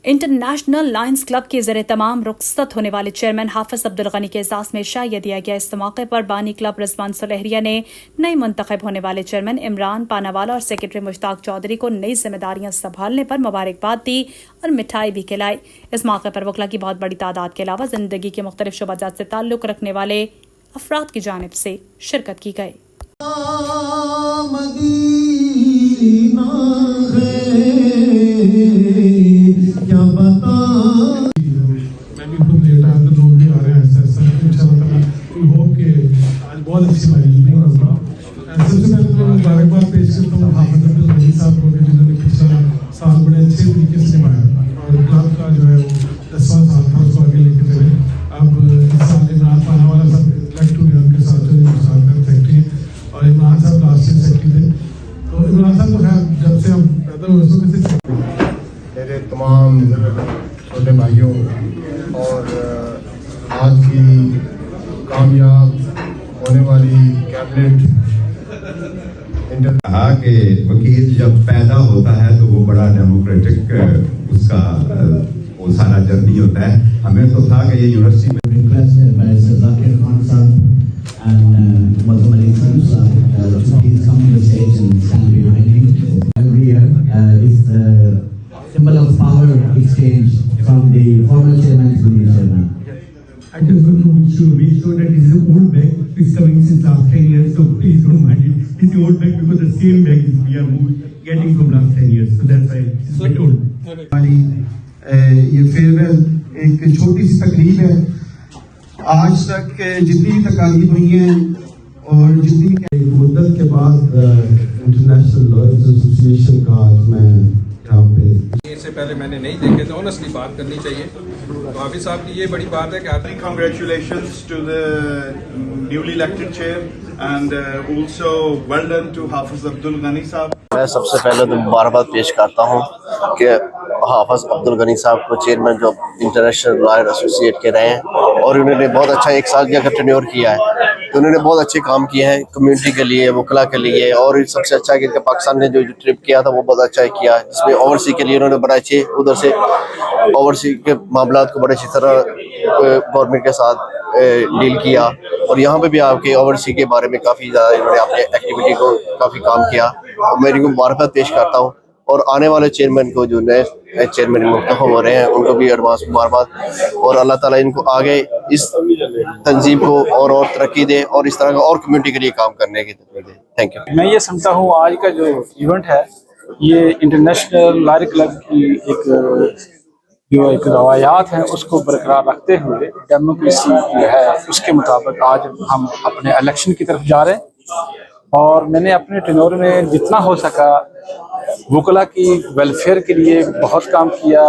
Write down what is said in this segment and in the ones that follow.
International Lions club के ज़रिए तमाम रुखसत होने वाले चेयरमैन हाफिज अब्दुल गनी के एजाज़ में शाया दिया गया। इस मौके पर बानी क्लब रिजवान सुलेहरिया ने नए मुंतखब होने वाले चेयरमैन इमरान पानावाला और सेक्रेटरी मुश्ताक चौधरी को नई जिम्मेदारियां संभालने पर मुबारकबाद दी और मिठाई भी खिलाई। इस मौके पर वकला की बहुत बड़ी तादाद के अलावा जिंदगी के मुख्तलिफ शुबाजात से ताल्लुक़ रखने वाले अफराद की जानिब से शिरकत की गई। मैं भी खुद लेट आया तो लोग भी आ रहे हैं ऐसा इंशाल्लाह वी होप कि आज बहुत अच्छी हमारी इवनिंग होगा। सबसे पहले तो मुबारकबाद पेश करता हूँ हाफिज अब्दुल गनी साहब को जिन्होंने पिछला साल बड़े अच्छे तरीके से निभाया और क्लब का जो है वो 10वां साल था उसको आगे लेके चले। अब इस साल इमरान पानावाला साहब इलेक्ट हुए, उनके साथ जो सेक्रेटरी और इमरान साहब लास्ट ईयर सेक्रेटरी थे। तो इमरान साहब तो खैर जब से हम पैदा हुए उसमें से मेरे तमाम छोटे भाइयों और आज की कामयाब होने वाली कैबिनेट कहा कि वकील जब पैदा होता है तो वो बड़ा डेमोक्रेटिक उसका वो सारा जर्नी होता है। हमें तो था कि ये यूनिवर्सिटी में symbol of power exchange from the former chairman to the new chairman. I just want to make sure that this is an old bag. It's coming since last 10 years, so please don't mind it. It's the old bag because the same bag is we are getting from last 10 years, so that's why it's a bit old. ये farewell एक छोटी सी तकरीब है। आज तक जितनी तकारीब हुई हैं और जितनी मुद्दत के बाद इंटरनेशनल लॉयर्स एसोसिएशन का आज मैं यहाँ पे इससे पहले मैंने नहीं देखे तो ऑनेस्टली बात करनी चाहिए। तो हाफिज साहब की ये बड़ी बात है कि congratulations to the newly elected chair and also well done to Hafiz Abdul Gani साहब। मैं सबसे पहले तो मुबारकबाद पेश करता हूँ कि हाफिज अब्दुल गनी साहब को चेयरमैन जो इंटरनेशनल लॉयर एसोसिएट के रहे हैं और उन्होंने बहुत अच्छा 1 साल का टेन्योर किया है। तो उन्होंने बहुत अच्छे काम किए हैं कम्युनिटी के लिए, वकला के लिए, और सबसे अच्छा है कि पाकिस्तान ने जो ट्रिप किया था वो बहुत अच्छा किया, जिसमें ओवरसी के लिए उन्होंने बड़ा अच्छे उधर से ओवरसी के मामला को बड़े अच्छी तरह गवर्नमेंट के साथ डील किया। और यहाँ पे भी आपके ओवरसी के बारे में काफ़ी ज़्यादा इन्होंने अपने एक्टिविटी को काफ़ी काम किया। मैं इनको मुबारकबाद पेश करता हूँ और आने वाले चेयरमैन को जो नए चेयरमैन मुंतखब हो रहे हैं उनको भी एडवांस मुबारकबाद और अल्लाह ताला इनको आगे इस तंजीम को और तरक्की दे और इस तरह का और कम्युनिटी के लिए काम करने की तरफ दे। Thank you. मैं ये समझता हूँ आज का जो इवेंट है ये इंटरनेशनल लॉयर क्लब की एक रवायात हैं उसको बरकरार रखते हुए डेमोक्रेसी जो है उसके मुताबिक आज हम अपने इलेक्शन की तरफ जा रहे हैं। और मैंने अपने टेन्योर में जितना हो सका वकला की वेलफेयर के लिए बहुत काम किया,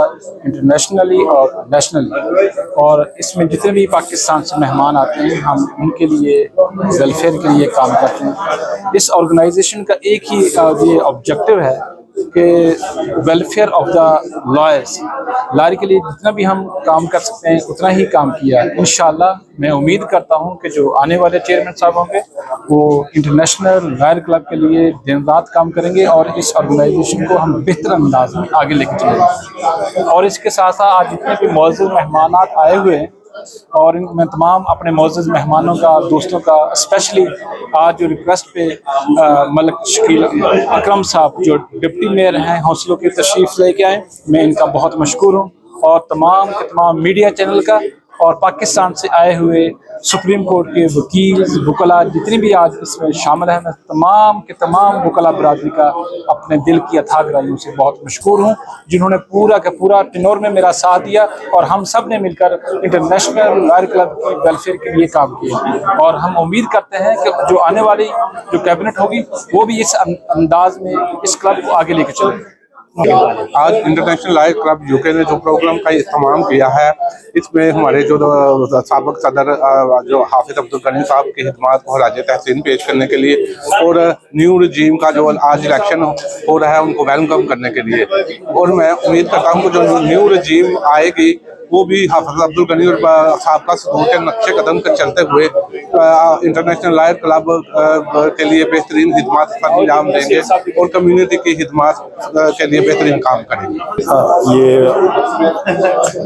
इंटरनेशनली और नेशनली। और इसमें जितने भी पाकिस्तान से मेहमान आते हैं हम उनके लिए वेलफेयर के लिए काम करते हैं। इस ऑर्गेनाइजेशन का एक ही ये ऑब्जेक्टिव है कि welfare of the lawyers, lawyer के लिए जितना भी हम काम कर सकते हैं उतना ही काम किया। इंशाल्लाह मैं उम्मीद करता हूं कि जो आने वाले चेयरमैन साहब होंगे वो इंटरनेशनल लॉयर क्लब के लिए दिन रात काम करेंगे और इस ऑर्गेनाइजेशन को हम बेहतर अंदाज में आगे लेके चलेंगे। और इसके साथ साथ आज जितने भी मौजूद मेहमान आए हुए हैं और मैं तमाम अपने मौजूद मेहमानों का, दोस्तों का, स्पेशली आज जो रिक्वेस्ट पे मलिक शकील अकरम साहब जो डिप्टी मेयर हैं हौसलों की तशरीफ़ लेके आए, मैं इनका बहुत मशकूर हूँ। और तमाम के तमाम मीडिया चैनल का और पाकिस्तान से आए हुए सुप्रीम कोर्ट के वकील वकला जितनी भी आज इसमें शामिल हैं, मैं तमाम के तमाम वकला बरादरी का अपने दिल की अथाह गहराइयों से बहुत मशकूर हूँ जिन्होंने पूरा का पूरा टेन्योर में मेरा साथ दिया और हम सब ने मिलकर इंटरनेशनल लॉयर क्लब की वेलफेयर के लिए काम किया। और हम उम्मीद करते हैं कि जो आने वाली जो कैबिनेट होगी वो भी इस अंदाज में इस क्लब को आगे लेकर चलेगी। आज इंटरनेशनल लॉयर क्लब यूके ने जो प्रोग्राम का इस्तेमाल किया है इसमें हमारे जो साबिक सदर जो हाफिज अब्दुल गनी साहब की खिदमत को खराज तहसीन पेश करने के लिए और न्यू रजीम का जो आज इलेक्शन हो रहा है उनको वेलकम करने के लिए। और मैं उम्मीद करता हूँ कि जो न्यू रजीम आएगी वो भी हाफिज अब्दुल गनी और साहब का सदूर के नक्शे कदम पर चलते हुए इंटरनेशनल लायर क्लब के लिए बेहतरीन खिदमत अंजाम देंगे और कम्युनिटी की खिदमत के लिए बेहतरीन काम करेंगे। ये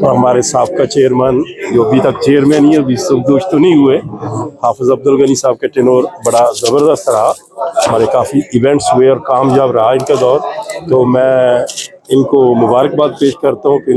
हमारे साहब चेयरमैन जो अभी तक चेयरमैन ही अभी संतुष्ट तो नहीं हुए, हाफिज अब्दुल गनी साहब का टेनोर बड़ा ज़बरदस्त रहा, हमारे काफ़ी इवेंट्स हुए और कामयाब रहा इनका दौर, तो मैं इनको मुबारकबाद पेश करता हूँ कि